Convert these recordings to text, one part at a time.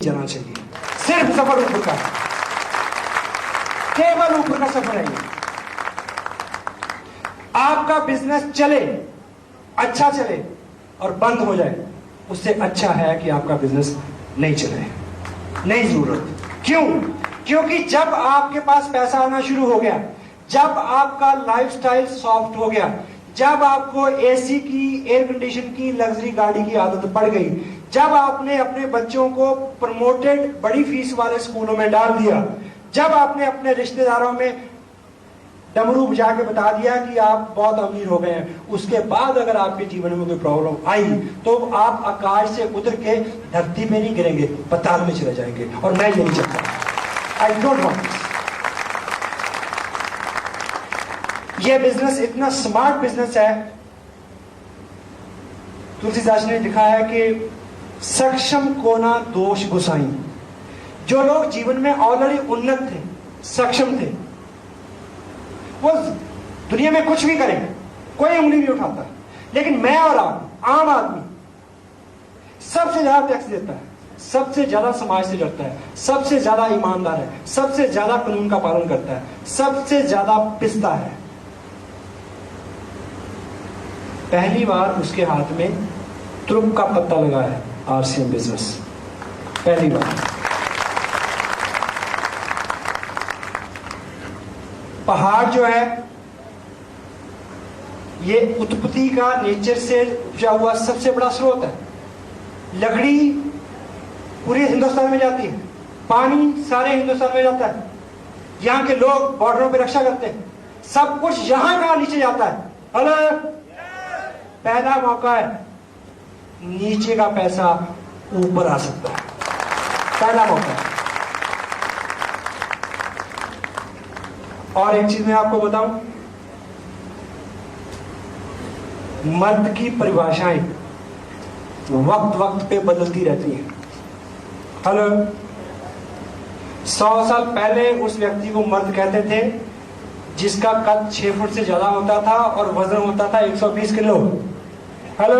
जाना चाहिए। सिर्फ सफर ऊपर का, केवल ऊपर का सफर है ये। आपका बिजनेस चले, अच्छा चले और बंद हो जाए, उससे अच्छा है कि आपका बिजनेस नहीं चले। नहीं जरूरत। क्यों? क्योंकि जब आपके पास पैसा आना शुरू हो गया, जब आपका लाइफस्टाइल सॉफ्ट हो गया, जब आपको एसी की, एयर कंडीशन की, लग्जरी गाड़ी की आदत पड़ गई, जब आपने अपने बच्चों को प्रमोटेड बड़ी फीस वाले स्कूलों में डाल दिया, जब आपने अपने रिश्तेदारों में डमरू बजा के बता दिया कि आप बहुत अमीर हो गए हैं, उसके बाद अगर आपके जीवन में कोई प्रॉब्लम आई तो आप आकाश से उतर के धरती में नहीं गिरेंगे, पताल में चले जाएंगे। और मैं ये नहीं चाहता। I don't want this. ये बिजनेस इतना स्मार्ट बिजनेस है। तुलसीदास ने लिखा है कि सक्षम को ना दोष गुसाई। जो लोग जीवन में ऑलरेडी उन्नत थे, सक्षम थे, वो दुनिया में कुछ भी करें, कोई उंगली नहीं उठाता। लेकिन मैं और आप, आम आदमी, सबसे ज्यादा टैक्स देता है, सबसे ज्यादा समाज से डरता है, सबसे ज्यादा ईमानदार है, सबसे ज्यादा कानून का पालन करता है, सबसे ज्यादा पिसता है। पहली बार उसके हाथ में तुरुप का पत्ता लगा है आरसीएम बिजनेस, पहली बार। पहाड़ जो है ये उत्पत्ति का, नेचर से उपजा हुआ सबसे बड़ा स्रोत है। लकड़ी पूरे हिंदुस्तान में जाती है, पानी सारे हिंदुस्तान में जाता है, यहां के लोग बॉर्डरों पे रक्षा करते हैं, सब कुछ यहां का नीचे जाता है। हेलो, पहला मौका है, नीचे का पैसा ऊपर आ सकता है, पहला मौका है। और एक चीज मैं आपको बताऊं, मर्द की परिभाषाएं वक्त वक्त पे बदलती रहती हैं। हेलो, 100 साल पहले उस व्यक्ति को मर्द कहते थे जिसका कद 6 फुट से ज्यादा होता था और वजन होता था 120 किलो। हेलो,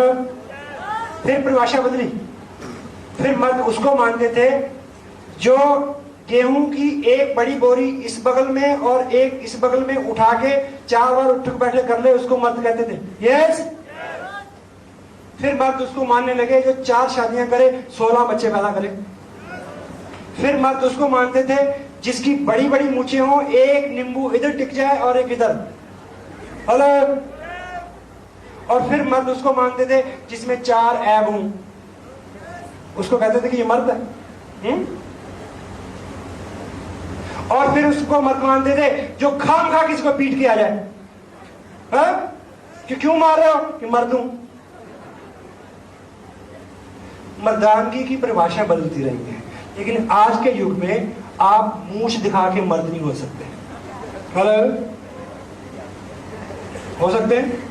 फिर परिभाषा बदली, फिर मर्द उसको मानते थे जो गेहूं की एक बड़ी बोरी इस बगल में और एक इस बगल में उठा के 4 बार उठ बैठे कर ले, उसको मर्द कहते थे। यस। फिर मर्द उसको मानने लगे जो 4 शादियां करे, 16 बच्चे पैदा करे। फिर मर्द उसको मानते थे जिसकी बड़ी बड़ी मूछें हो, एक नींबू इधर टिक जाए और एक इधर। हेलो। और फिर मर्द उसको मानते थे जिसमें 4 ऐब हों, उसको कहते थे कि ये मर्द है। और फिर उसको मर्द मानते थे जो खाम खा किसी को पीट के आ जाए। कि क्यों मार रहे हो? कि मर्द हूं। मर्दानगी की परिभाषा बदलती रही है, लेकिन आज के युग में आप मूंछ दिखा के मर्द नहीं हो सकते। हेलो, हो सकते हैं?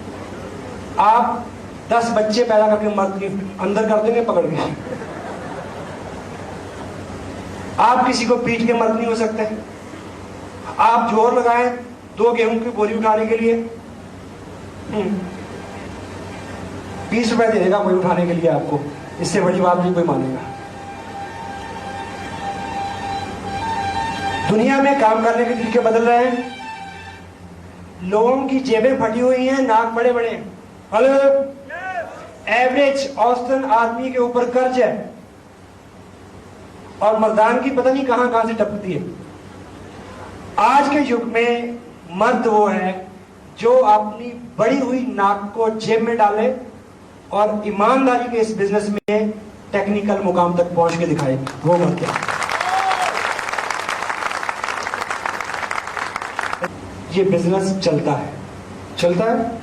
आप 10 बच्चे पैदा करके मर्द के अंदर कर देंगे पकड़ के। आप किसी को पीट के मर्द नहीं हो सकते। आप जोर लगाएं 2 गेहूं की बोरी उठाने के लिए, 20 रुपए दे देगा कोई उठाने के लिए आपको, इससे बड़ी बात नहीं कोई मानेगा। दुनिया में काम करने के तरीके बदल रहे हैं, लोगों की जेबें फटी हुई हैं, नाक बड़े बड़े हैं। हेलो, एवरेज औसतन आदमी के ऊपर कर्ज है और मर्दान की पता नहीं कहां कहां से टपकती है। आज के युग में मर्द वो है जो अपनी बढ़ी हुई नाक को जेब में डाले और ईमानदारी के इस बिजनेस में टेक्निकल मुकाम तक पहुंच के दिखाए, वो मर्द है। ये बिजनेस चलता है, चलता है।